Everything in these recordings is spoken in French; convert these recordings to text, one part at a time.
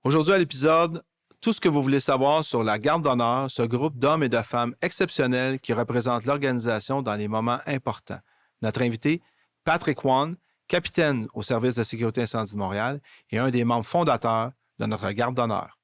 Aujourd'hui à l'épisode, tout ce que vous voulez savoir sur la Garde d'honneur, ce groupe d'hommes et de femmes exceptionnels qui représentent l'organisation dans les moments importants. Notre invité, Patrick Wan, capitaine au service de sécurité incendie de Montréal et un des membres fondateurs de notre Garde d'honneur.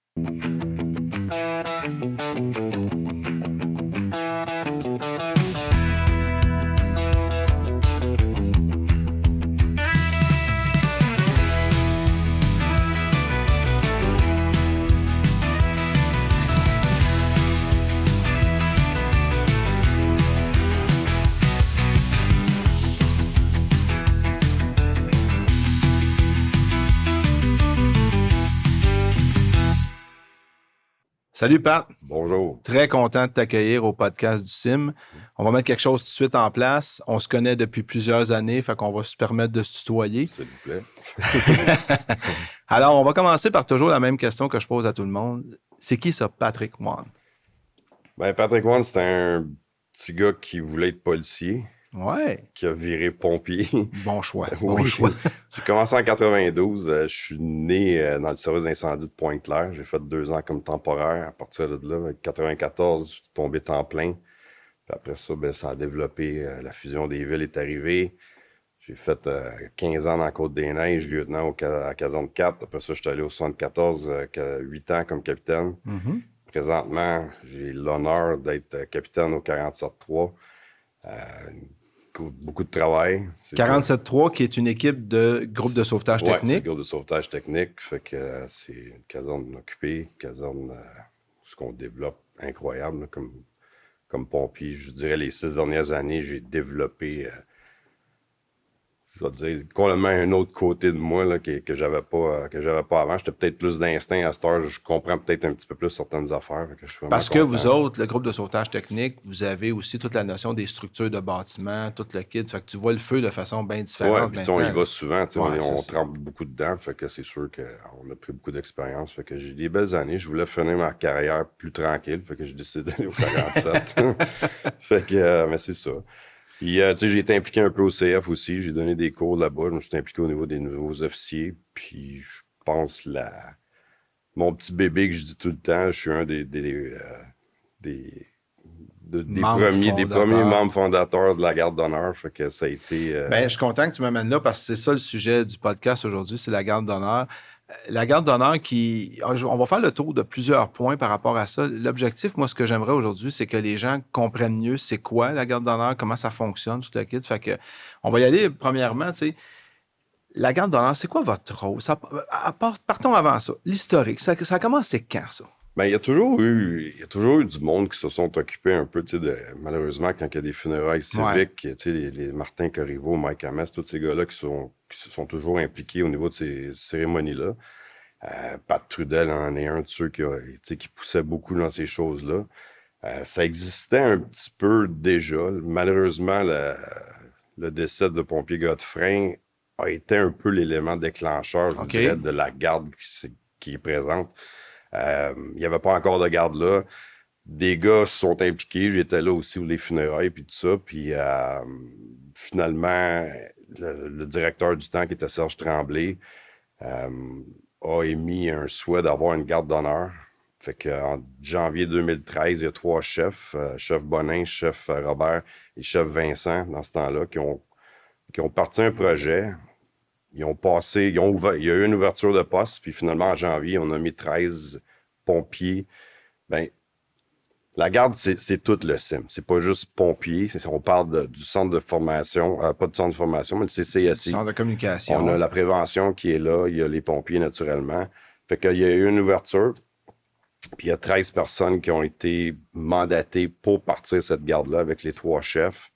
Salut Pat. Bonjour. Très content de t'accueillir au podcast du CIM. On va mettre quelque chose tout de suite en place. On se connaît depuis plusieurs années, fait qu'on va se permettre de se tutoyer. S'il vous plaît. Alors, on va commencer par toujours la même question que je pose à tout le monde. C'est qui ça, Patrick Wan? Ben, Patrick Wan, c'est un petit gars qui voulait être policier, Ouais. qui a viré pompier. Bon choix. Oui. Bon choix. J'ai commencé en 92. Je suis né dans le service d'incendie de Pointe-Claire. J'ai fait 2 ans comme temporaire. À partir de là, en 94, je suis tombé temps plein. Puis après ça, ça a développé. La fusion des villes est arrivée. J'ai fait 15 ans dans la Côte-des-Neiges, lieutenant à Caserne 4. Après ça, je suis allé au 74, 8 ans comme capitaine. Mm-hmm. Présentement, j'ai l'honneur d'être capitaine au 47-3. Beaucoup de travail. 47-3, qui est une équipe de groupe de sauvetage Ouais, technique. c'est un groupe de sauvetage technique. Fait que c'est une caserne occupée, une caserne ce qu'on développe incroyable là, comme pompier. Je dirais les 6 dernières années, j'ai développé, je vais dire, complètement un autre côté de moi là, que j'avais pas avant. J'étais peut-être plus d'instinct à cette heure. Je comprends peut-être un petit peu plus certaines affaires. Fait que je suis Parce que content. vous autres, le groupe de sauvetage technique, vous avez aussi toute la notion des structures de bâtiment, tout le kit. Fait que tu vois le feu de façon bien différente. Ouais, puis on y va souvent. Ouais, on trempe beaucoup dedans. Fait que c'est sûr qu'on a pris beaucoup d'expérience. Fait que j'ai des belles années. Je voulais finir ma carrière plus tranquille. Fait que j'ai décidé d'aller au 47. Fait que, mais c'est ça. Puis, j'ai été impliqué un peu au CF aussi. J'ai donné des cours là-bas. Je me suis impliqué au niveau des nouveaux officiers. Puis, je pense mon petit bébé que je dis tout le temps, je suis un des premiers membres fondateurs de la Garde d'honneur. Fait que ça a été... Ben, je suis content que tu m'amènes là parce que c'est ça le sujet du podcast aujourd'hui, c'est la Garde d'honneur. La Garde d'honneur on va faire le tour de plusieurs points par rapport à ça. L'objectif, moi, ce que j'aimerais aujourd'hui, c'est que les gens comprennent mieux c'est quoi la Garde d'honneur, comment ça fonctionne, tout le kit. Fait que, on va y aller premièrement, tu sais. La Garde d'honneur, c'est quoi votre rôle? Partons avant ça. L'historique, ça a commencé quand, ça? Ben, il y a toujours eu du monde qui se sont occupés un peu, malheureusement, quand il y a des funérailles civiques, les Martin Corriveau, Mike Hamas, tous ces gars-là qui se sont toujours impliqués au niveau de ces cérémonies-là. Pat Trudel en est un de ceux qui poussait beaucoup dans ces choses-là. Ça existait un petit peu déjà. Malheureusement, le décès de pompier Godefrein a été un peu l'élément déclencheur, je vous dirais, de la garde qui est présente. Il n'y avait pas encore de garde là. Des gars se sont impliqués. J'étais là aussi pour les funérailles puis tout ça. Puis finalement, le directeur du temps, qui était Serge Tremblay, a émis un souhait d'avoir une garde d'honneur. Fait qu'en janvier 2013, il y a 3 chefs, chef Bonin, chef Robert et chef Vincent, dans ce temps-là, qui ont parti un projet. Il y a eu une ouverture de poste, puis finalement, en janvier, on a mis 13 pompiers. Ben, la garde, c'est tout le CIM. C'est pas juste pompiers. On parle du centre de formation, pas de centre de formation, mais du CCSI. Centre de communication. On a la prévention qui est là. Il y a les pompiers, naturellement. Fait qu'il y a eu une ouverture, puis il y a 13 personnes qui ont été mandatées pour partir cette garde-là avec les 3 chefs.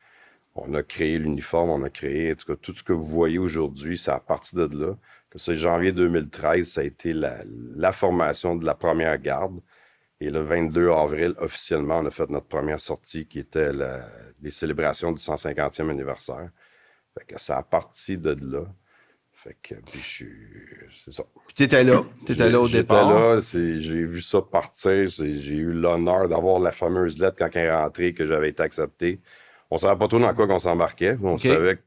On a créé l'uniforme, on a créé... En tout cas, tout ce que vous voyez aujourd'hui, c'est à partir de là. Que c'est janvier 2013, ça a été la formation de la première garde. Et le 22 avril, officiellement, on a fait notre première sortie qui était les célébrations du 150e anniversaire. Fait que ça a parti de là. Fait que, puis c'est ça. Puis t'étais là au départ. J'étais là, j'ai vu ça partir. J'ai eu l'honneur d'avoir la fameuse lettre quand elle est rentrée, que j'avais été accepté. On savait pas trop dans quoi qu'on s'embarquait. On savait que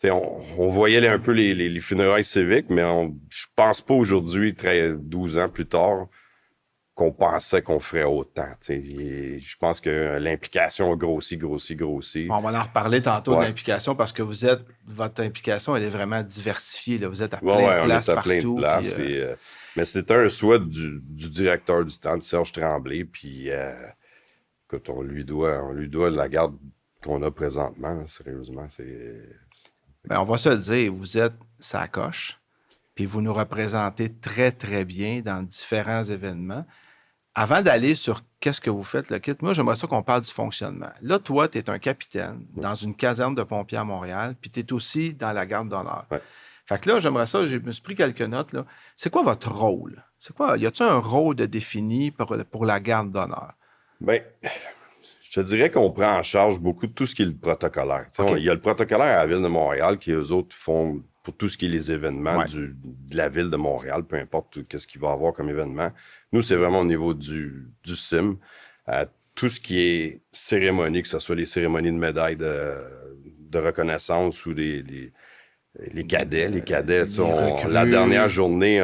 On voyait un peu les funérailles civiques, mais je pense pas aujourd'hui, 12 ans plus tard, qu'on pensait qu'on ferait autant. Je pense que l'implication a grossi. On va en reparler tantôt de Ouais. l'implication parce que votre implication, elle est vraiment diversifiée. Là. Vous êtes à Ouais, plein ouais, de on places est à plein de partout. places. Mais c'était un souhait du directeur du temps, de Serge Tremblay. Puis, écoute, on lui doit la garde qu'on a présentement. Là, sérieusement, On va se le dire, vous êtes sa coche, puis vous nous représentez très, très bien dans différents événements. Avant d'aller sur qu'est-ce que vous faites, le kit, moi, j'aimerais ça qu'on parle du fonctionnement. Là, toi, tu es un capitaine dans une caserne de pompiers à Montréal, puis tu es aussi dans la garde d'honneur. Ouais. Fait que là, j'aimerais ça, je me suis pris quelques notes. Là. C'est quoi votre rôle? C'est quoi? Y a-t-il un rôle de défini pour la garde d'honneur? Ben, je te dirais qu'on prend en charge beaucoup de tout ce qui est le protocolaire. Okay. Il y a le protocolaire à la Ville de Montréal qui, eux autres, font pour tout ce qui est les événements de la Ville de Montréal, peu importe ce qu'il va y avoir comme événement. Nous, c'est vraiment au niveau du CIM. Tout ce qui est cérémonie, que ce soit les cérémonies de médailles de reconnaissance ou les cadets. Les cadets, la dernière journée,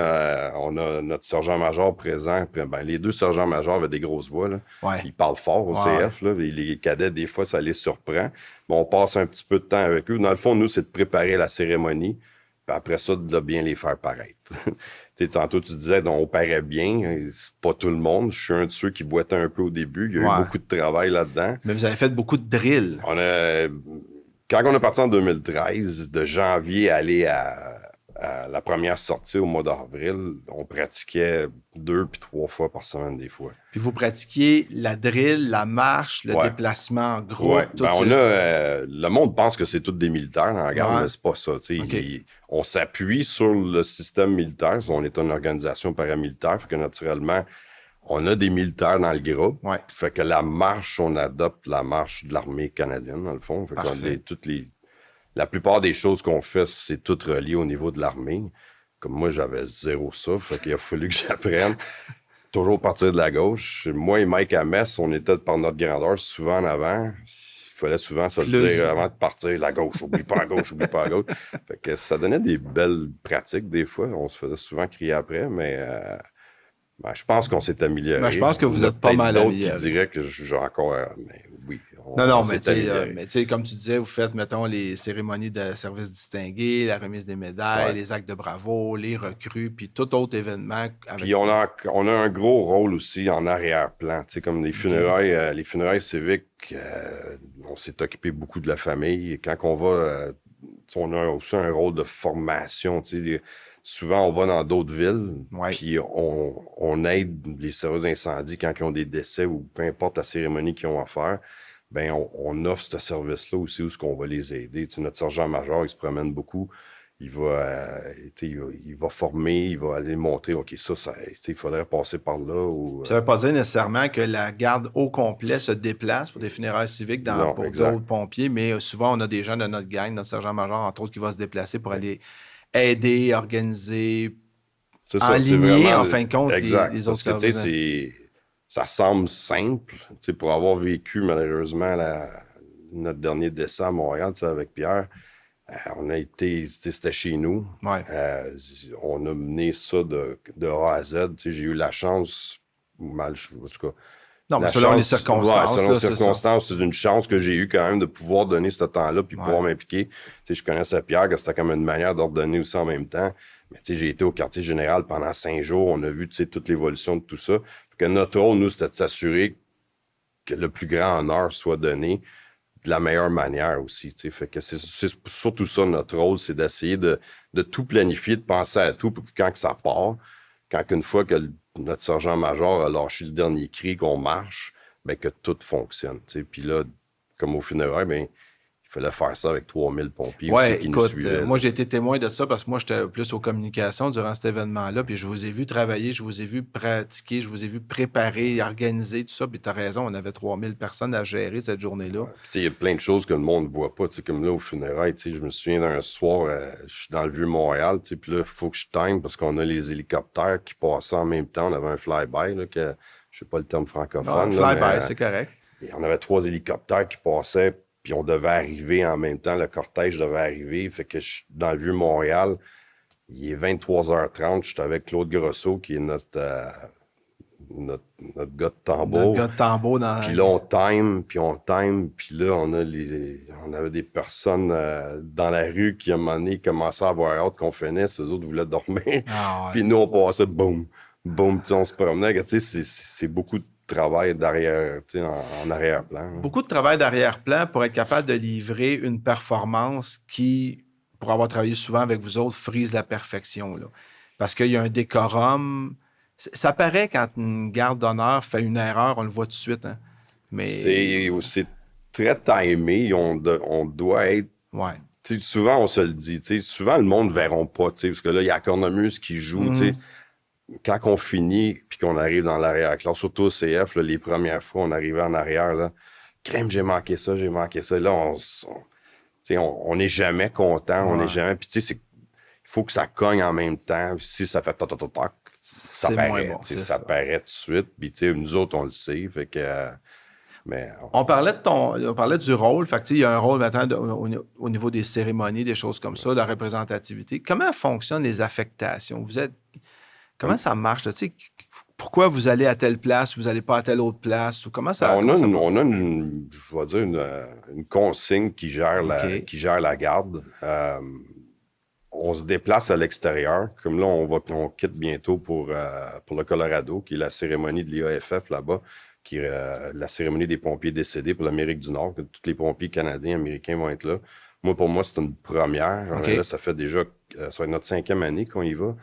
on a notre sergent-major présent. Les deux sergents-majors avaient des grosses voix. Là. Ouais. Ils parlent fort au CF. Là, les cadets, des fois, ça les surprend. Mais on passe un petit peu de temps avec eux. Dans le fond, nous, c'est de préparer la cérémonie. Puis après ça, de bien les faire paraître. Tantôt, tu disais, on paraît bien. C'est pas tout le monde. Je suis un de ceux qui boitait un peu au début. Il y a eu beaucoup de travail là-dedans. Mais vous avez fait beaucoup de drills. Quand on est parti en 2013, de janvier à aller à la première sortie au mois d'avril, on pratiquait 2 puis 3 fois par semaine des fois. Puis vous pratiquiez la drill, la marche, le déplacement en groupe, tout ça. Le monde pense que c'est tous des militaires dans la garde, mais c'est pas ça. On s'appuie sur le système militaire. On est une organisation paramilitaire, fait que naturellement, on a des militaires dans le groupe. Ouais. Fait que la marche, on adopte la marche de l'armée canadienne, dans le fond. Fait que la plupart des choses qu'on fait, c'est tout relié au niveau de l'armée. Comme moi, j'avais zéro ça. Fait qu'il a fallu que j'apprenne. Toujours partir de la gauche. Moi et Mike Amess, on était par notre grandeur souvent en avant. Il fallait souvent se le dire avant de partir, la gauche, oublie pas la gauche, oublie pas la gauche. Fait que ça donnait des belles pratiques des fois. On se faisait souvent crier après, mais... je pense qu'on s'est amélioré. Je pense que vous êtes pas mal amélioré. D'autres qui diraient que j'ai encore... mais oui, mais tu sais, comme tu disais, vous faites, mettons, les cérémonies de service distingué, la remise des médailles, les actes de bravo, les recrues, puis tout autre événement. Puis on a un gros rôle aussi en arrière-plan. Tu sais, comme les funérailles civiques, on s'est occupé beaucoup de la famille. Et quand on va... on a aussi un rôle de formation, tu sais, souvent, on va dans d'autres villes, puis on aide les serveurs d'incendie quand ils ont des décès ou peu importe la cérémonie qu'ils ont à faire. On offre ce service-là aussi où on va les aider. Tu sais, notre sergent-major, il se promène beaucoup. Il va former, il va aller montrer, OK, il faudrait passer par là. Ça ne veut pas dire nécessairement que la garde au complet se déplace pour des funérailles civiques pour d'autres pompiers, mais souvent, on a des gens de notre gang, notre sergent-major, entre autres, qui va se déplacer pour aller aider, organiser, enligner, en fin de compte, les autres services. Ça semble simple. Pour avoir vécu, malheureusement, notre dernier décès à Montréal avec Pierre, on a été... C'était chez nous. Ouais. On a mené ça de A à Z. J'ai eu la chance, en tout cas... Non, mais selon les circonstances. Selon les circonstances, c'est une chance que j'ai eu quand même de pouvoir donner ce temps-là puis pouvoir m'impliquer. Je connaissais Pierre, que c'était comme une manière d'ordonner aussi en même temps. Mais j'ai été au quartier général pendant 5 jours. On a vu toute l'évolution de tout ça. Que notre rôle, nous, c'était de s'assurer que le plus grand honneur soit donné de la meilleure manière aussi. Fait que c'est surtout ça, notre rôle, c'est d'essayer de tout planifier, de penser à tout pour que quand que ça part, une fois que notre sergent-major a lâché le dernier cri, qu'on marche, que tout fonctionne. Puis là, comme au funérailles, il fallait faire ça avec 3000 pompiers aussi qui nous suivaient. Moi, j'ai été témoin de ça parce que moi, j'étais plus aux communications durant cet événement-là. Puis je vous ai vu travailler, je vous ai vu pratiquer, je vous ai vu préparer, organiser, tout ça. Puis tu as raison, on avait 3000 personnes à gérer cette journée-là. Ouais. Il y a plein de choses que le monde ne voit pas. Comme là, au funérailles, je me souviens d'un soir, je suis dans le Vieux-Montréal, puis là, il faut que je time parce qu'on a les hélicoptères qui passaient en même temps. On avait un fly-by, là, je sais pas le terme francophone. Fly-by, c'est correct. Et on avait 3 hélicoptères qui passaient. Puis on devait arriver en même temps, le cortège devait arriver. Fait que dans le Vieux-Montréal, il est 23h30, je suis avec Claude Grosso, qui est notre gars de tambour. Notre gars de tambour dans... Puis là, on time, puis là, on avait des personnes dans la rue qui, à un moment donné, commençaient à avoir hâte qu'on finisse. Eux autres voulaient dormir. Ah, ouais. Puis nous, on passait, boum, boum, on se promenait. Tu sais, c'est beaucoup de travail derrière, tu sais, en arrière-plan. Beaucoup de travail d'arrière-plan pour être capable de livrer une performance qui, pour avoir travaillé souvent avec vous autres, frise la perfection, là. Parce qu'il y a un décorum... Ça paraît quand une garde d'honneur fait une erreur, on le voit tout de suite. Hein. Mais... C'est très timé. On doit être... Ouais. Souvent, on se le dit. Souvent, le monde ne verront pas. Parce que là, il y a Cornemuse qui joue. Quand on finit puis qu'on arrive dans l'arrière-classe, surtout au CF, là, les premières fois, on arrivait en arrière. Là, crème, j'ai manqué ça. Là, on n'est jamais content. On n'est jamais... Puis, il faut que ça cogne en même temps. Si ça fait toc, ça paraît, bon, ça paraît tout de suite. Puis, nous autres, on le sait. Fait que, mais, on parlait du rôle. Fait que, il y a un rôle maintenant au niveau des cérémonies, des choses comme ça, de la représentativité. Comment fonctionnent les affectations? Comment ça marche? Pourquoi vous allez à telle place, vous n'allez pas à telle autre place? Ou comment ça, on a je vais dire, une consigne qui gère la garde. On se déplace à l'extérieur. Comme là, on quitte bientôt pour le Colorado, qui est la cérémonie de l'IAFF là-bas, qui est la cérémonie des pompiers décédés pour l'Amérique du Nord. Tous les pompiers canadiens, américains vont être là. Pour moi, c'est une première. Là, ça fait déjà ça va être notre 5e année qu'on y va.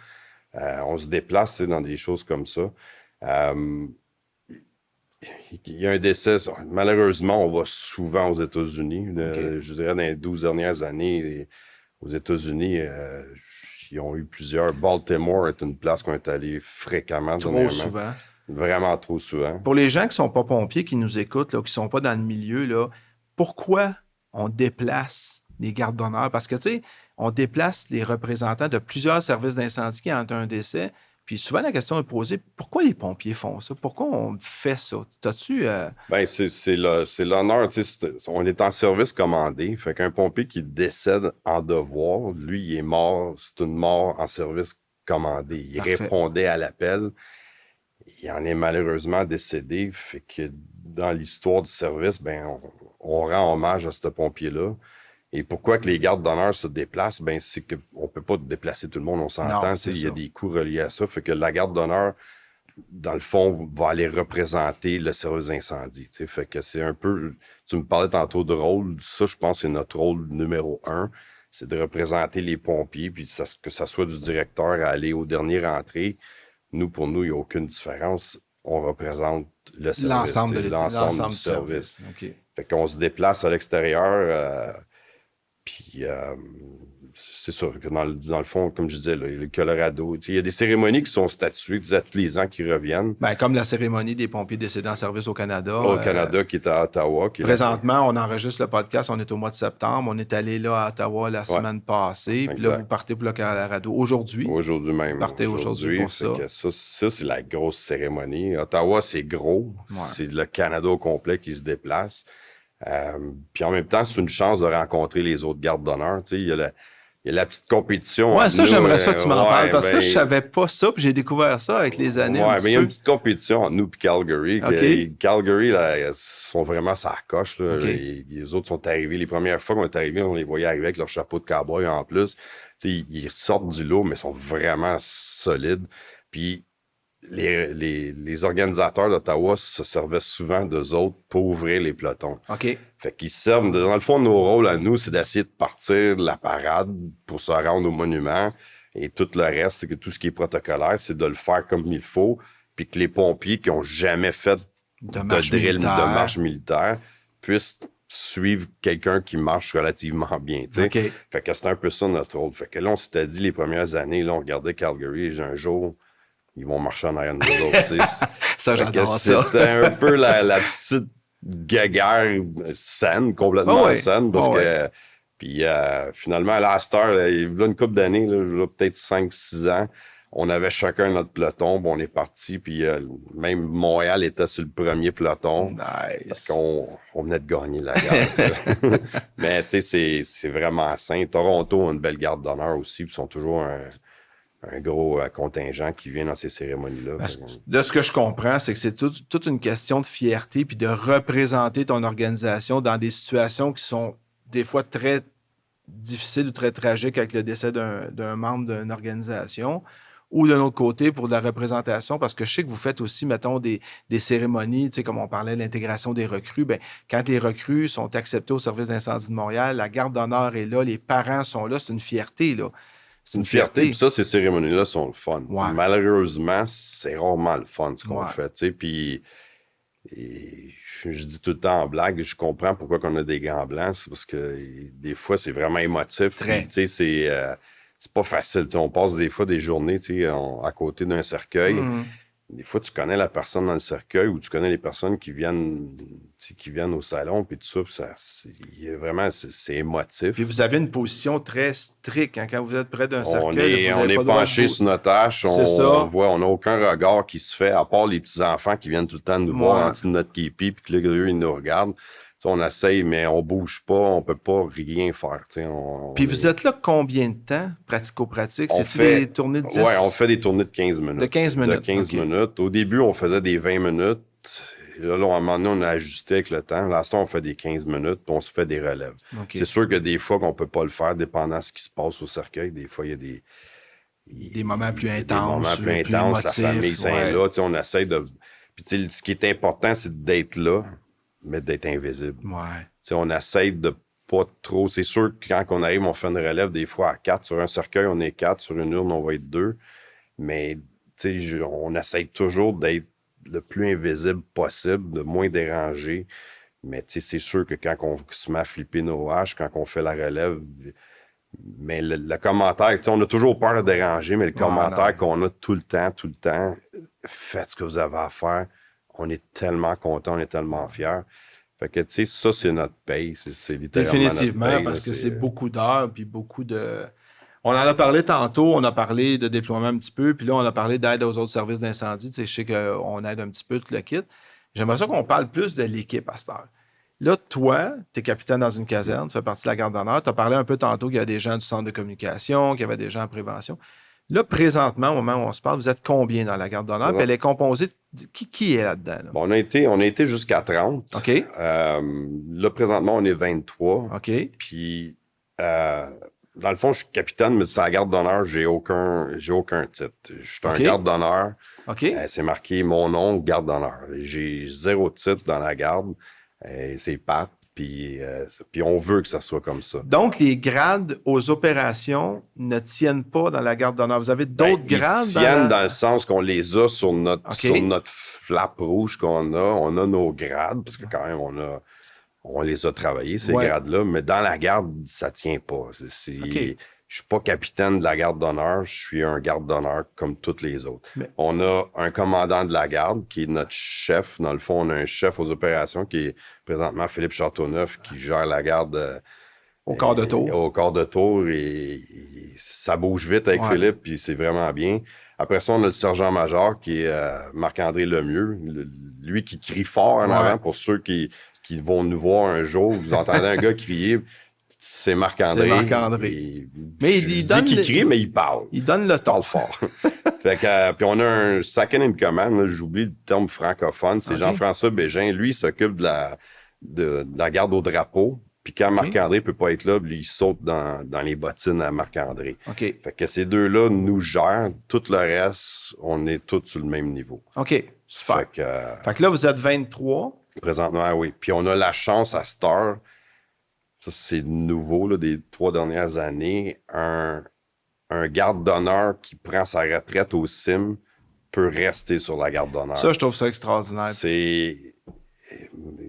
On se déplace dans des choses comme ça. Il y a un décès. Malheureusement, on va souvent aux États-Unis. Je dirais dans les 12 dernières années... Aux États-Unis, ils ont eu plusieurs. Baltimore est une place qu'on est allé fréquemment. Trop souvent. Vraiment trop souvent. Pour les gens qui ne sont pas pompiers, qui nous écoutent, là, qui ne sont pas dans le milieu, là, pourquoi on déplace les gardes d'honneur? Parce que, tu sais, on déplace les représentants de plusieurs services d'incendie qui ont un décès. Puis souvent, la question est posée, pourquoi les pompiers font ça? Pourquoi on fait ça? T'as-tu... Ben, c'est l'honneur. On est en service commandé. Fait qu'un pompier qui décède en devoir, lui, il est mort. C'est une mort en service commandé. Il répondait à l'appel. Il en est malheureusement décédé. Fait que dans l'histoire du service, ben, on rend hommage à ce pompier-là. Et pourquoi que les gardes d'honneur se déplacent? Ben, c'est qu'on ne peut pas déplacer tout le monde, on s'entend. Il y a des coûts reliés à ça. Fait que la garde d'honneur, dans le fond, va aller représenter le service d'incendie. Fait que c'est un peu... Tu me parlais tantôt de rôle. Ça, je pense que c'est notre rôle numéro 1. C'est de représenter les pompiers, puis que ça soit du directeur à aller aux dernières entrées. Pour nous, il n'y a aucune différence. On représente le service. L'ensemble du service. Okay. Fait qu'on se déplace à l'extérieur... Puis, c'est ça, que dans le fond, comme je disais, là, le Colorado, il y a des cérémonies qui sont statuées à tous les ans qui reviennent. Ben, comme la cérémonie des pompiers décédés en service au Canada. Au Canada, qui est à Ottawa. Présentement, on enregistre le podcast, on est au mois de septembre. On est allé là à Ottawa la semaine passée. Puis là, vous partez pour le Colorado aujourd'hui. Aujourd'hui même. Vous partez aujourd'hui pour ça. Ça, c'est la grosse cérémonie. Ottawa, c'est gros. Ouais. C'est le Canada au complet qui se déplace. Puis en même temps, c'est une chance de rencontrer les autres gardes d'honneur. Il y a la petite compétition. Ouais, ça, j'aimerais ça que tu m'en parles parce que je savais pas ça, puis j'ai découvert ça avec les années. Ouais, mais il y a une petite compétition entre nous et Calgary. Calgary, là, sont vraiment sur la coche. Là. Les autres sont arrivés. Les premières fois qu'on est arrivés, on les voyait arriver avec leur chapeau de cowboy en plus. Ils sortent du lot, mais ils sont vraiment solides. Puis les organisateurs d'Ottawa se servaient souvent d'eux autres pour ouvrir les pelotons. OK. Fait qu'ils servent... Dans le fond, nos rôles à nous, c'est d'essayer de partir de la parade pour se rendre au monument. Et tout le reste, c'est que tout ce qui est protocolaire, c'est de le faire comme il faut. Puis que les pompiers qui n'ont jamais fait de marche militaire puissent suivre quelqu'un qui marche relativement bien. Okay. Fait que c'est un peu ça notre rôle. Fait que là, on s'était dit les premières années, là, on regardait Calgary, un jour... Ils vont marcher en arrière de nous autres. Ça, j'adore ça. C'était un peu la petite guéguerre saine, complètement saine. Parce que, puis finalement, à la star, il y a une couple d'années, peut-être 5-6 ans, on avait chacun notre peloton, puis on est parti, puis même Montréal était sur le premier peloton. Nice. Parce qu'on venait de gagner la garde. Mais tu sais, c'est vraiment sain. Toronto a une belle garde d'honneur aussi, puis ils sont toujours un gros contingent qui vient dans ces cérémonies-là. De ce que je comprends, c'est que c'est toute une question de fierté puis de représenter ton organisation dans des situations qui sont des fois très difficiles ou très tragiques avec le décès d'un membre d'une organisation, ou d'un autre côté pour de la représentation, parce que je sais que vous faites aussi, mettons, des cérémonies, tu sais, comme on parlait de l'intégration des recrues. Bien, quand les recrues sont acceptées au service d'incendie de Montréal, la garde d'honneur est là, les parents sont là, c'est une fierté, là. C'est une fierté. Puis ça, ces cérémonies-là sont le fun. Ouais. Malheureusement, c'est rarement le fun ce qu'on fait. Puis je dis tout le temps en blague, je comprends pourquoi on a des gants blancs. C'est parce que des fois, c'est vraiment émotif. Puis, c'est pas facile. On passe des fois des journées à côté d'un cercueil. Des fois, tu connais la personne dans le cercueil ou tu connais les personnes qui viennent au salon, puis tout ça, vraiment, c'est émotif. Puis vous avez une position très stricte quand vous êtes près d'un cercueil. On est penché sur notre tâche, on n'a aucun regard qui se fait, à part les petits-enfants qui viennent tout le temps nous voir en dessous de notre képi, puis que eux, ils nous regardent. On essaye, mais on bouge pas, on peut pas rien faire. Puis vous êtes là combien de temps, pratico-pratique? C'est des tournées de 10? Oui, on fait des tournées de 15 minutes. De 15 minutes. De 15 minutes. Au début, on faisait des 20 minutes. Là, à un moment donné, on a ajusté avec le temps. Là, on fait des 15 minutes, puis on se fait des relèves. C'est sûr que des fois, qu'on peut pas le faire, dépendant de ce qui se passe au cercueil. Des fois, il y a des moments plus intenses. Des moments plus intenses, émotifs, la famille est là. On essaie de... Puis ce qui est important, c'est d'être là, mais d'être invisible. On essaie de pas trop... C'est sûr que quand on arrive, on fait une relève des fois à 4. Sur un cercueil, on est 4. Sur une urne, on va être 2. Mais on essaie toujours d'être le plus invisible possible, de moins déranger. Mais c'est sûr que quand on se met à flipper nos haches, quand on fait la relève... Mais le commentaire, on a toujours peur de déranger, mais le commentaire qu'on a tout le temps, faites ce que vous avez à faire. On est tellement contents, on est tellement fiers. Fait que, ça, c'est notre paye. C'est littéralement définitivement, notre paye, parce que c'est beaucoup d'heures, puis beaucoup de... On en a parlé tantôt, on a parlé de déploiement un petit peu, puis là, on a parlé d'aide aux autres services d'incendie. Je sais qu'on aide un petit peu tout le kit. J'aimerais ça qu'on parle plus de l'équipe à cette heure. Là, toi, tu es capitaine dans une caserne, tu fais partie de la garde d'honneur. Tu as parlé un peu tantôt qu'il y a des gens du centre de communication, qu'il y avait des gens en prévention. Là, présentement, au moment où on se parle, vous êtes combien dans la garde d'honneur? Puis elle est composée de... Qui est là-dedans? Là? Bon, on a été jusqu'à 30. OK. Là, présentement, on est 23. OK. Puis, dans le fond, je suis capitaine, mais sur la garde d'honneur, j'ai aucun titre. Je suis un garde d'honneur. OK. C'est marqué mon nom, garde d'honneur. J'ai 0 titre dans la garde. C'est Pat. Puis on veut que ça soit comme ça. Donc, les grades aux opérations ne tiennent pas dans la garde d'honneur. Vous avez d'autres grades? Ils tiennent dans le sens qu'on les a sur notre flap rouge qu'on a. On a nos grades, parce que quand même, on les a travaillés, ces grades-là. Mais dans la garde, ça tient pas. Je suis pas capitaine de la garde d'honneur. Je suis un garde d'honneur comme tous les autres. On a un commandant de la garde qui est notre chef. Dans le fond, on a un chef aux opérations qui est présentement Philippe Châteauneuf qui gère la garde au quart de tour. Au quart de tour. Et ça bouge vite avec Philippe, puis c'est vraiment bien. Après ça, on a le sergent-major qui est Marc-André Lemieux. Lui qui crie fort en avant pour ceux qui vont nous voir un jour. Vous entendez un gars crier... C'est Marc-André. Mais il donne qu'il crie, mais il parle. Il donne le ton. Il parle fort. Fait que, puis on a un second in command, là, j'oublie le terme francophone, c'est Jean-François Bégin. Lui, il s'occupe de la garde au drapeau. Puis quand Marc-André peut pas être là, lui, il saute dans les bottines à Marc-André. Fait que ces deux-là nous gèrent. Tout le reste, on est tous sur le même niveau. OK, super. Fait que là, vous êtes 23. Présentement, oui. Puis on a la chance à Star... Ça, c'est nouveau là, des 3 dernières années. Un garde d'honneur qui prend sa retraite au CIM peut rester sur la garde d'honneur. Ça, je trouve ça extraordinaire.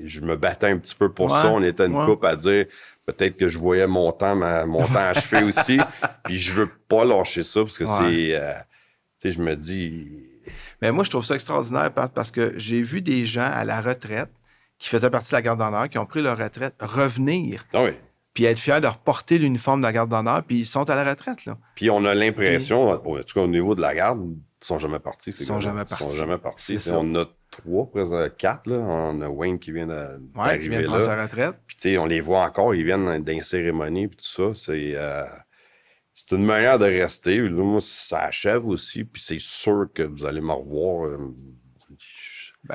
Je me battais un petit peu pour ça. On était une couple à dire peut-être que je voyais mon temps achevé aussi. Puis je veux pas lâcher ça parce que je me dis... Mais moi, je trouve ça extraordinaire, Pat, parce que j'ai vu des gens à la retraite qui faisaient partie de la garde d'honneur, qui ont pris leur retraite, revenir puis être fiers de reporter l'uniforme de la garde d'honneur, puis ils sont à la retraite, là. Puis on a l'impression, en tout cas au niveau de la garde, ils sont jamais partis. Ils sont jamais partis. Ils sont jamais partis. C'est ça. On a 3, présent 4, là. On a Wayne qui vient d'arriver qui vient de prendre sa retraite. Puis tu sais, on les voit encore, ils viennent dans les cérémonies, puis tout ça. C'est une manière de rester. Là, moi, ça achève aussi, puis c'est sûr que vous allez me revoir.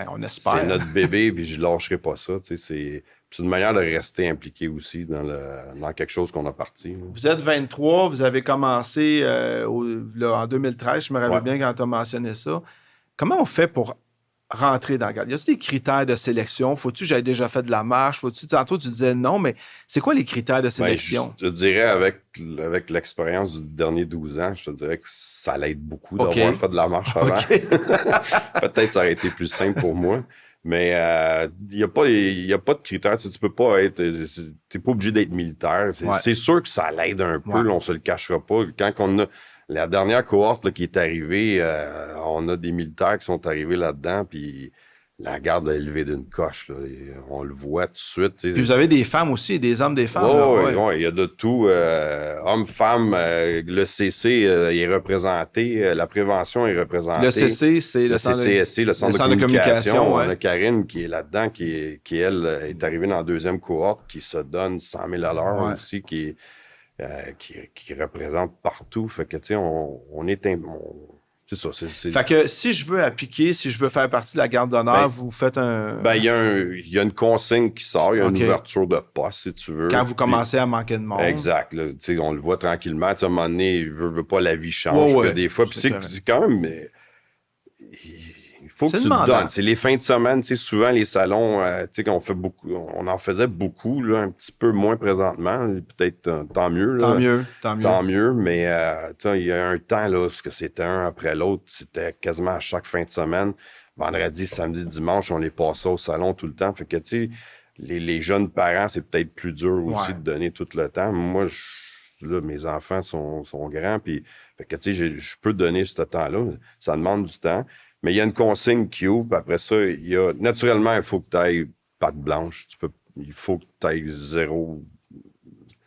On espère. C'est notre bébé, puis je lâcherai pas ça. C'est une manière de rester impliqué aussi dans quelque chose qu'on a parti. Vous êtes 23, vous avez commencé en 2013, je me rappelle bien quand tu as mentionné ça. Comment on fait pour rentrer dans la garde? Y a-t-il des critères de sélection? Faut-tu que j'aie déjà fait de la marche? Tantôt, tu disais non, mais c'est quoi les critères de sélection? Je te dirais, avec l'expérience du dernier 12 ans, je te dirais que ça l'aide beaucoup d'avoir fait de la marche avant. Peut-être ça aurait été plus simple pour moi. Mais il n'y a pas de critères. Tu peux pas être... T'es pas obligé d'être militaire. C'est sûr que ça l'aide un peu, là, on se le cachera pas. Quand on a... La dernière cohorte là, qui est arrivée, on a des militaires qui sont arrivés là-dedans, puis la garde a élevé d'une coche. Là, on le voit tout de suite. Puis vous avez des femmes aussi, des hommes, des femmes. Oui, il y a de tout. Hommes, femmes, le CC est représenté, la prévention est représentée. Le CC, c'est le CCSC, le centre de communication. Ouais. On a Karine qui est là-dedans, qui elle, est arrivée dans la deuxième cohorte, qui se donne 100 000 à l'heure aussi, qui représente partout. Fait que, tu sais, on est... c'est ça. Fait que si je veux appliquer, si je veux faire partie de la garde d'honneur, vous faites un... il y a une consigne qui sort, il y a une ouverture de poste, si tu veux. Quand vous commencez à manquer de monde. Exact. Là, on le voit tranquillement. À un moment donné, il veut pas, la vie change. Des fois, puis c'est quand même... Il faut que tu te donnes. C'est les fins de semaine, souvent les salons, qu'on fait beaucoup, on en faisait beaucoup, là, un petit peu moins présentement. Peut-être tant mieux. Là. Tant mieux, mais il y a un temps là, parce que c'était un après l'autre, c'était quasiment à chaque fin de semaine. Vendredi, samedi, dimanche, on les passait au salon tout le temps. Fait que les jeunes parents, c'est peut-être plus dur aussi de donner tout le temps. Moi, là, mes enfants sont grands, puis fait que je peux donner ce temps-là. Ça demande du temps. Mais il y a une consigne qui ouvre, puis après ça, naturellement, il faut que tu ailles patte blanche. Il faut que tu ailles zéro.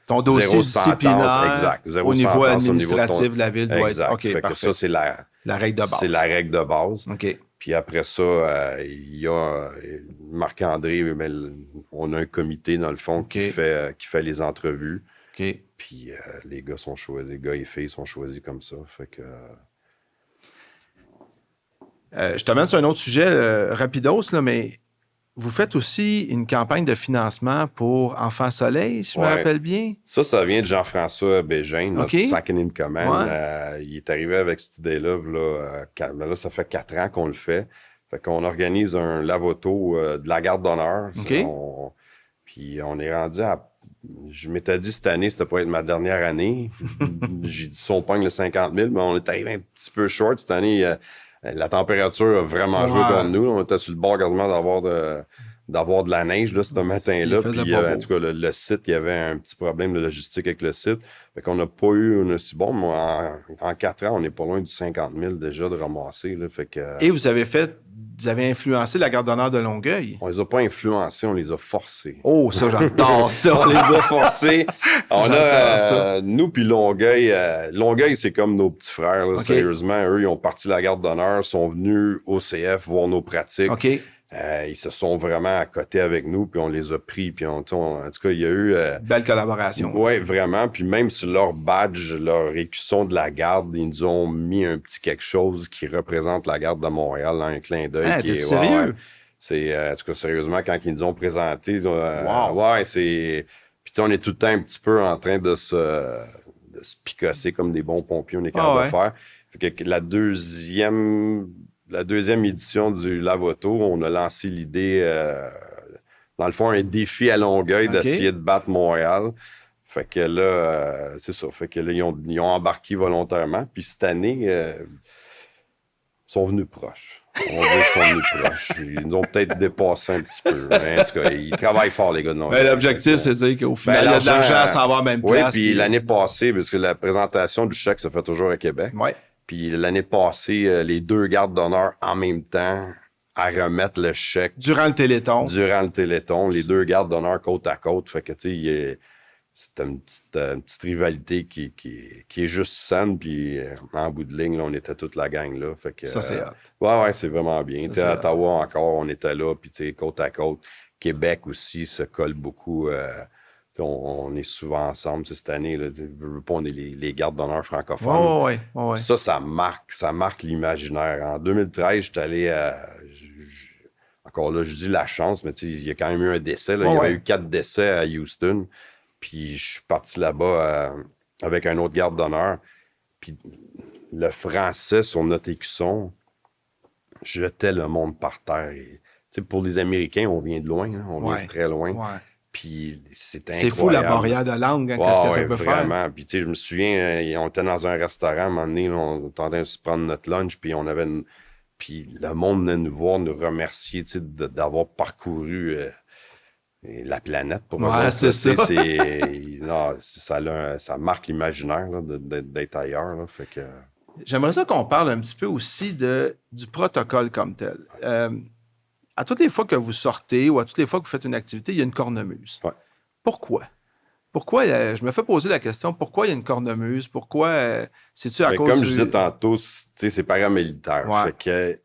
Ton dossier disciplinaire exact, au niveau administratif de la ville doit être... OK, fait que ça, c'est la règle de base. C'est la règle de base. OK. Puis après ça, il y a Marc-André, on a un comité, dans le fond, qui fait les entrevues. OK. Puis les gars sont choisis, les gars et filles sont choisis comme ça. Fait que... je t'amène sur un autre sujet, rapidos, là, mais vous faites aussi une campagne de financement pour Enfants Soleil, si je me rappelle bien. Ça vient de Jean-François Bégin, notre second in command. Il est arrivé avec cette idée-là. Là, ça fait 4 ans qu'on le fait. Fait qu'on organise un lave-auto de la garde d'honneur. Puis on est rendu à... Je m'étais dit cette année, c'était pas être ma dernière année. J'ai dit si on pogne le 50 000, mais on est arrivé un petit peu short cette année. La température a vraiment joué contre nous. On était sur le bord quasiment d'avoir de la neige là, ce matin-là. Puis, en tout cas, le site, il y avait un petit problème de logistique avec le site. Fait qu'on n'a pas eu un aussi bon. Mais en 4 ans, on n'est pas loin du 50 000 déjà de ramasser. Là, fait que, et vous avez influencé la garde d'honneur de Longueuil. On les a pas influencés, on les a forcés. Oh, ça, j'adore ça. On les a forcés. Nous puis Longueuil. Longueuil, c'est comme nos petits frères, là, sérieusement. Eux, ils ont parti la garde d'honneur, sont venus au CF voir nos pratiques. Ils se sont vraiment accotés avec nous, puis on les a pris. Puis en tout cas, il y a eu... belle collaboration. Oui, vraiment. Puis même sur leur badge, leur écusson de la garde, ils nous ont mis un petit quelque chose qui représente la garde de Montréal, là, un clin d'œil. T'es sérieux? C'est, en tout cas, sérieusement, quand ils nous ont présenté, c'est... Puis on est tout le temps un petit peu en train de se picosser comme des bons pompiers, on est capable de faire. Fait que la deuxième édition du Lave-Auto, on a lancé l'idée, dans le fond, un défi à Longueuil d'essayer de battre Montréal. Fait que là, c'est ça. Fait que là, ils ont embarqué volontairement. Puis cette année, ils sont venus proches. On va dire qu'ils sont venus proches. Ils nous ont peut-être dépassé un petit peu. Mais en tout cas, ils travaillent fort, les gars de Longueuil. L'objectif, c'est de dire qu'au final, il y a de l'argent à s'en avoir même place. Oui, puis l'année passée, parce que la présentation du chèque se fait toujours à Québec. Oui. Puis l'année passée, les 2 gardes d'honneur en même temps à remettre le chèque. Durant le Téléthon. Les 2 gardes d'honneur côte à côte. Fait que, tu sais, c'était une petite rivalité qui est juste saine, puis en bout de ligne, là, on était toute la gang là. Fait que, Ça, c'est hot. ouais, c'est vraiment bien. Ça, À Ottawa encore, on était là, puis côte à côte. Québec aussi se colle beaucoup. On est souvent ensemble cette année. Là, on est les gardes d'honneur francophones. Ouais. Ça marque l'imaginaire. En 2013, j'étais allé encore là, je dis la chance, mais il y a quand même eu un décès. Là. Il y a eu 4 décès à Houston. Puis je suis parti là-bas avec un autre garde d'honneur. Puis le français sur notre écusson jetait le monde par terre. Et, pour les Américains, on vient de loin. Hein? On vient de très loin. Ouais. Puis c'est incroyable. C'est fou la barrière de langue, hein, qu'est-ce que ça peut vraiment. faire. Puis je me souviens, on était dans un restaurant, à un moment donné, là, on était en train de se prendre notre lunch, puis on avait Puis le monde venait nous voir, nous remercier d'avoir parcouru la planète pour moi. C'est ça. Ça marque l'imaginaire d'être ailleurs. Là, fait que... J'aimerais ça qu'on parle un petit peu aussi du protocole comme tel. À toutes les fois que vous sortez ou à toutes les fois que vous faites une activité, il y a une cornemuse. Ouais. Pourquoi? Je me fais poser la question, pourquoi il y a une cornemuse? Pourquoi? C'est-tu à cause comme je disais tantôt, c'est paramilitaire. Ouais. Fait que,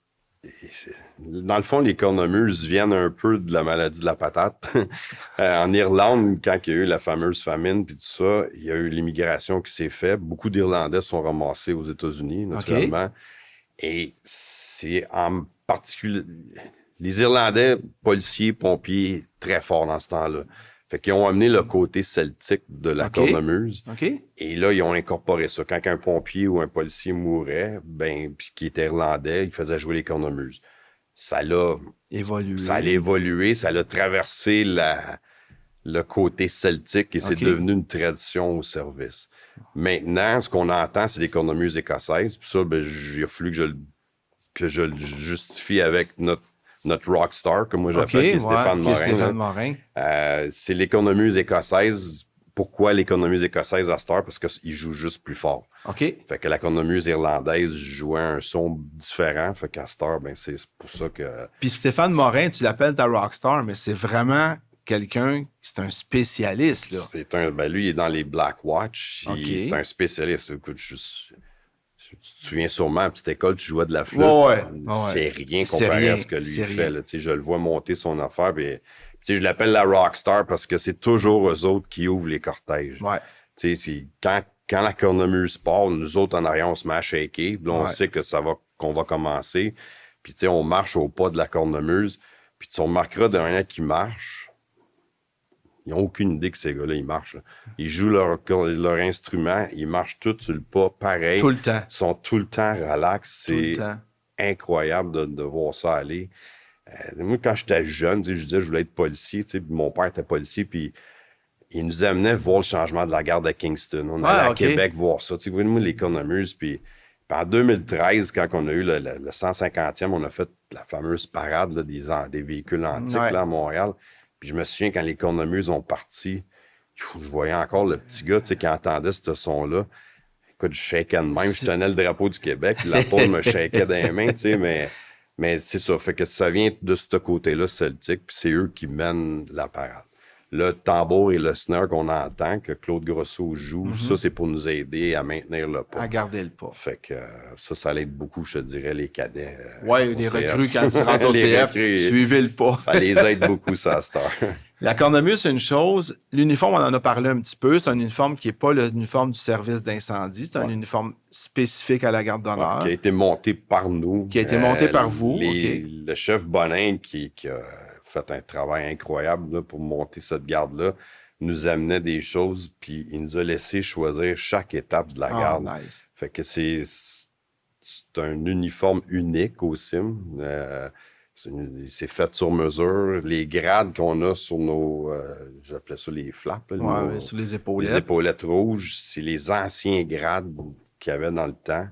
dans le fond, les cornemuses viennent un peu de la maladie de la patate. En Irlande, quand il y a eu la fameuse famine puis tout ça, il y a eu l'immigration qui s'est faite. Beaucoup d'Irlandais sont ramassés aux États-Unis, naturellement. Okay. Et c'est en particulier... Les Irlandais, policiers, pompiers, très forts dans ce temps-là. Fait qu'ils ont amené le côté celtique de la cornemuse. Okay. Et là, ils ont incorporé ça. Quand un pompier ou un policier mourait, puis qui était irlandais, il faisait jouer les cornemuses. Ça l'a évolué. Ça l'a traversé le côté celtique et c'est devenu une tradition au service. Maintenant, ce qu'on entend, c'est les cornemuses écossaises. Puis ça, il a fallu que je le justifie avec notre rockstar, comme moi j'appelle, qui est Stéphane Morin. C'est les cornemuses écossaises. Pourquoi les cornemuses écossaises à cette heure? Parce qu'ils jouent juste plus fort. Fait que la cornemuse irlandaise jouait un son différent. Fait qu'à cette heure, c'est pour ça que... Puis Stéphane Morin, tu l'appelles ta rockstar, mais c'est vraiment quelqu'un, c'est un spécialiste. Là. Lui, il est dans les Black Watch. C'est un spécialiste. Écoute, tu te souviens sûrement, à petite école, tu jouais de la flûte. C'est rien comparé à ce que lui fait. Là, je le vois monter son affaire. Puis, je l'appelle la rockstar parce que c'est toujours eux autres qui ouvrent les cortèges. Quand la cornemuse part, nous autres en arrière, on se met à shaker. Puis là, on sait qu'on va commencer. Puis on marche au pas de la cornemuse. Puis on remarquera derrière qui marche. Ils n'ont aucune idée que ces gars-là, ils marchent. Là. Ils jouent leur instrument, ils marchent tous sur le pas, pareil. Tout le temps. Ils sont tout le temps relax. C'est incroyable de voir ça aller. Moi, quand j'étais jeune, je disais que je voulais être policier. Mon père était policier, puis il nous amenait voir le changement de la garde à Kingston. On allait à Québec voir ça. Moi, les cornemuses, puis en 2013, quand on a eu le 150e, on a fait la fameuse parade là, des véhicules antiques là, à Montréal. Puis je me souviens, quand les cornemuses ont parti, je voyais encore le petit gars qui entendait ce son-là. Écoute, je shakeais de même. Je tenais le drapeau du Québec, puis la peau me shakeait dans les mains, mais c'est ça. Fait que ça vient de ce côté-là celtique, puis c'est eux qui mènent la parade. Le tambour et le snare qu'on entend, que Claude Grosso joue, ça, c'est pour nous aider à maintenir le pas. À garder le pas. Fait que ça l'aide beaucoup, je te dirais, les cadets. Les recrues, quand ils rentrent au CF, suivez le pas. Ça les aide beaucoup, ça, à cette heure. La cornemuse, c'est une chose. L'uniforme, on en a parlé un petit peu. C'est un uniforme qui n'est pas l'uniforme du service d'incendie. C'est un uniforme spécifique à la garde d'honneur. Qui a été monté par nous. Qui a été monté par vous. Le chef Bonin, qui a fait un travail incroyable là, pour monter cette garde-là, nous amenait des choses, puis il nous a laissé choisir chaque étape de la garde. Nice. Fait que c'est un uniforme unique au CIM. C'est fait sur mesure. Les grades qu'on a sur nos... j'appelais ça les flaps. Là, sur les épaulettes. Les épaulettes rouges, c'est les anciens grades qu'il y avait dans le temps.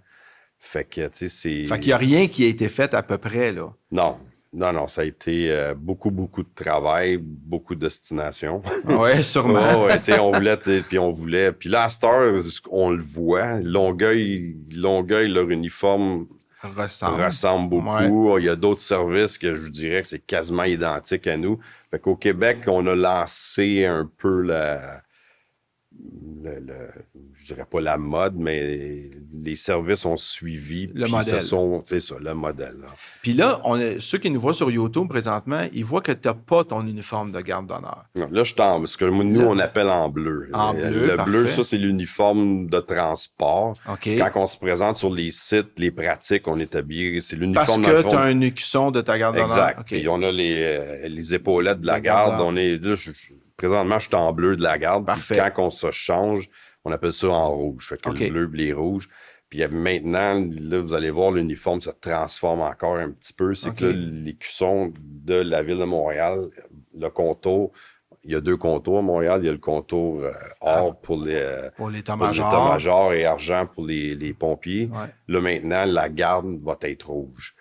Fait que, tu sais, c'est... Fait qu'il n'y a rien qui a été fait à peu près, là. Non, ça a été beaucoup de travail, beaucoup d'ostination. Oui, sûrement. on voulait... Puis là, à cette heure, on le voit, Longueuil, leur uniforme ressemble beaucoup. Ouais. Il y a d'autres services que je vous dirais que c'est quasiment identique à nous. Fait qu'au Québec, on a lancé un peu je dirais pas la mode, mais les services ont suivi. Le modèle. C'est ça, le modèle. Là. Puis là, ceux qui nous voient sur YouTube présentement, ils voient que tu n'as pas ton uniforme de garde d'honneur. Non, là, je tombe. Ce que nous, on appelle en bleu. En bleu, le parfait. bleu, ça, c'est l'uniforme de transport. Okay. Quand on se présente sur les sites, les pratiques, on est habillé. C'est l'uniforme parce que tu as un écusson de ta garde d'honneur. Exact. Okay. Puis on a les épaulettes de la garde. Présentement, je suis en bleu de la garde. Puis quand on se change, on appelle ça en rouge. Fait que le bleu et les rouges. Puis maintenant, là, vous allez voir, l'uniforme se transforme encore un petit peu. C'est que là, l'écusson de la Ville de Montréal, le contour, il y a 2 contours à Montréal. Il y a le contour or pour l'état-major et argent pour les pompiers. Ouais. Là, maintenant, la garde va être rouge.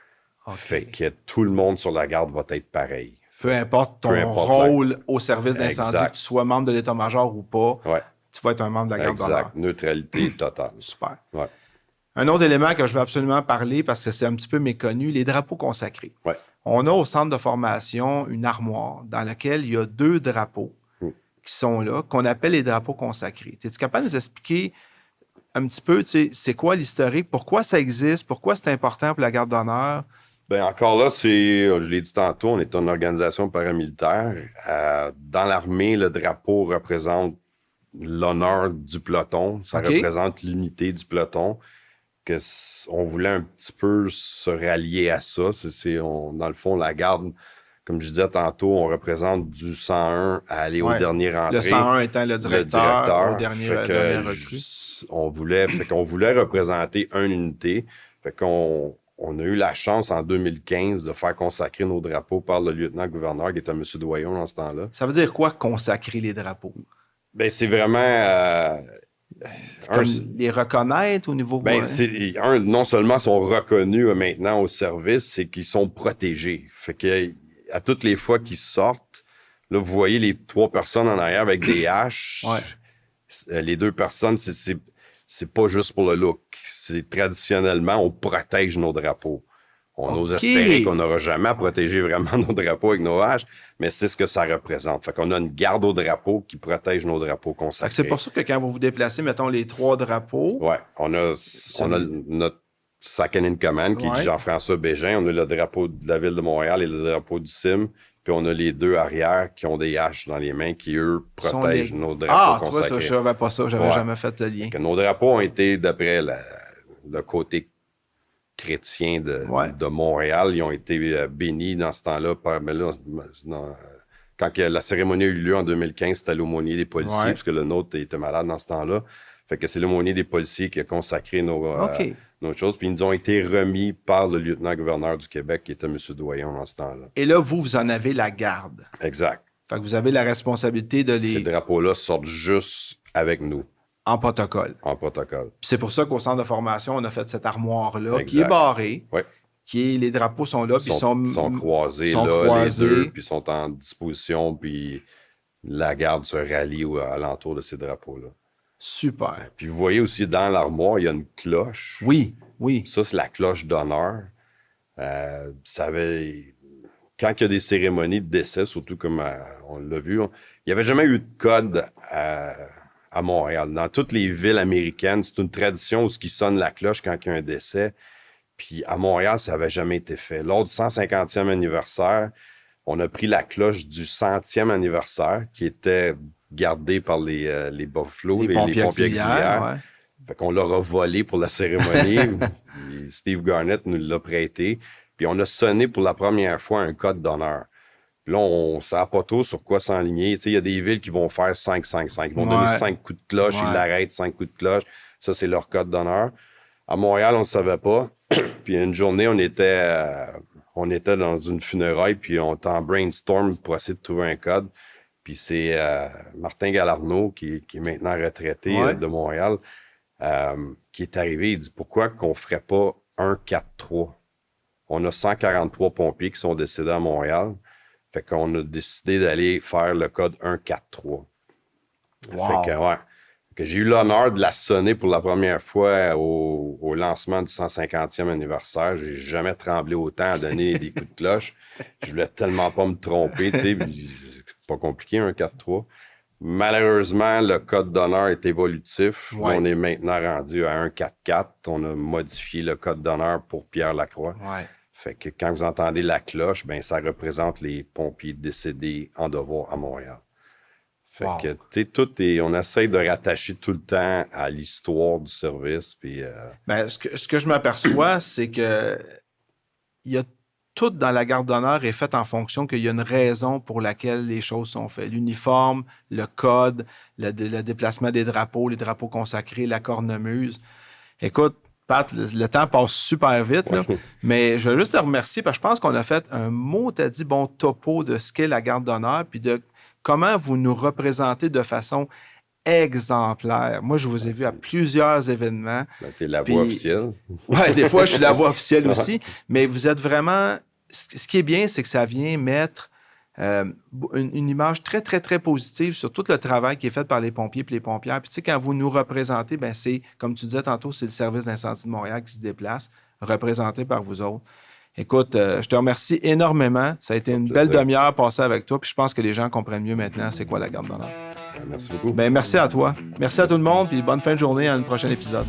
Fait que tout le monde sur la garde va être pareil. Peu importe ton rôle au service d'incendie, que tu sois membre de l'état-major ou pas, tu vas être un membre de la garde d'honneur. Exact. Neutralité totale. Super. Ouais. Un autre élément que je veux absolument parler, parce que c'est un petit peu méconnu, les drapeaux consacrés. Ouais. On a au centre de formation une armoire dans laquelle il y a 2 drapeaux qui sont là, qu'on appelle les drapeaux consacrés. Es-tu capable de nous expliquer un petit peu, c'est quoi l'historique, pourquoi ça existe, pourquoi c'est important pour la garde d'honneur? Bien, encore là, je l'ai dit tantôt, on est une organisation paramilitaire. Dans l'armée, le drapeau représente l'honneur du peloton. Ça représente l'unité du peloton. On voulait un petit peu se rallier à ça. Dans le fond, la garde, comme je disais tantôt, on représente du 101 à aller au dernier rentré. Le 101 étant le directeur au dernier recrue. On voulait représenter une unité. Fait qu'on a eu la chance en 2015 de faire consacrer nos drapeaux par le lieutenant-gouverneur qui était M. Doyon dans ce temps-là. Ça veut dire quoi, consacrer les drapeaux? Bien, c'est vraiment... les reconnaître au niveau... non seulement sont reconnus maintenant au service, c'est qu'ils sont protégés. Fait que à toutes les fois qu'ils sortent, là, vous voyez les 3 personnes en arrière avec des haches. Les 2 personnes, c'est pas juste pour le look. C'est traditionnellement, on protège nos drapeaux. On ose espérer qu'on n'aura jamais à protéger vraiment nos drapeaux avec nos haches, mais c'est ce que ça représente. Fait qu'on a une garde au drapeau qui protège nos drapeaux consacrés. C'est pour ça que quand vous vous déplacez, mettons les 3 drapeaux... Oui, on a notre second in command qui est Jean-François Bégin. On a le drapeau de la Ville de Montréal et le drapeau du CIM. Puis on a les 2 arrière qui ont des haches dans les mains qui, eux, protègent nos drapeaux consacrés. Tu vois, je savais pas ça. J'avais jamais fait le lien. Que nos drapeaux ont été, d'après le côté chrétien de Montréal, ils ont été bénis dans ce temps-là. Quand la cérémonie a eu lieu en 2015, c'était l'aumônier des policiers, parce que le nôtre était malade dans ce temps-là. Fait que c'est l'aumônier des policiers qui a consacré nos choses. Puis ils nous ont été remis par le lieutenant-gouverneur du Québec, qui était M. Doyon dans ce temps-là. Et là, vous en avez la garde. Exact. Fait que vous avez la responsabilité de les... Ces drapeaux-là sortent juste avec nous. En protocole. En protocole. Puis c'est pour ça qu'au centre de formation, on a fait cette armoire-là qui est barrée. Oui. Les drapeaux sont là. Puis sont croisés, les 2, puis sont en disposition, puis la garde se rallie alentour de ces drapeaux-là. Super. Puis vous voyez aussi dans l'armoire, il y a une cloche. Oui. Ça, c'est la cloche d'honneur. Quand il y a des cérémonies de décès, surtout comme on l'a vu, il n'y avait jamais eu de code à Montréal. Dans toutes les villes américaines, c'est une tradition où ce qui sonne la cloche quand il y a un décès. Puis à Montréal, ça n'avait jamais été fait. Lors du 150e anniversaire, on a pris la cloche du 100e anniversaire qui était gardée par les Buffalo, les pompiers auxiliaires. Fait qu'on leur a volé pour la cérémonie. Steve Garnett nous l'a prêté. Puis on a sonné pour la première fois un code d'honneur. Puis là, on ne sait pas trop sur quoi s'enligner. Tu sais, il y a des villes qui vont faire 5-5-5. Ils vont donner 5 coups de cloche, ils l'arrêtent, 5 coups de cloche. Ça, c'est leur code d'honneur. À Montréal, on ne savait pas. Puis une journée, on était dans une funéraille, puis on était en brainstorm pour essayer de trouver un code. Puis c'est Martin Galarneau, qui est maintenant retraité de Montréal, qui est arrivé. Il dit « Pourquoi qu'on ne ferait pas 1-4-3? » On a 143 pompiers qui sont décédés à Montréal. Fait qu'on a décidé d'aller faire le code 1-4-3. Wow. Fait que j'ai eu l'honneur de la sonner pour la première fois au lancement du 150e anniversaire. J'ai jamais tremblé autant à donner des coups de cloche. Je voulais tellement pas me tromper, tu sais. C'est pas compliqué, 1-4-3. Malheureusement, le code d'honneur est évolutif. Ouais. Là, on est maintenant rendu à 144. On a modifié le code d'honneur pour Pierre Lacroix. Ouais. Fait que quand vous entendez la cloche, ben ça représente les pompiers décédés en devoir à Montréal. Fait que, tu sais, tout est... On essaie de rattacher tout le temps à l'histoire du service. Puis, Ben, ce que je m'aperçois, c'est que il y a tout dans la garde d'honneur est fait en fonction qu'il y a une raison pour laquelle les choses sont faites. L'uniforme, le code, le déplacement des drapeaux, les drapeaux consacrés, la cornemuse. Écoute, Pat, le temps passe super vite, là, mais je veux juste te remercier parce que je pense qu'on a fait un mot, t'as dit, bon topo de ce qu'est la garde d'honneur puis de comment vous nous représentez de façon exemplaire. Moi, je vous ai vu à plusieurs événements. Ben, t'es la voix officielle. Oui, des fois, je suis la voix officielle aussi. Mais vous êtes vraiment... Ce qui est bien, c'est que ça vient mettre une image très, très, très positive sur tout le travail qui est fait par les pompiers et les pompières. Puis, tu sais, quand vous nous représentez, ben c'est, comme tu disais tantôt, c'est le service d'incendie de Montréal qui se déplace, représenté par vous autres. Écoute, je te remercie énormément. Ça a été une belle demi-heure passée avec toi. Puis, je pense que les gens comprennent mieux maintenant c'est quoi la garde d'honneur. Merci beaucoup. Ben, merci à toi. Merci à tout le monde. Puis, bonne fin de journée à un prochain épisode.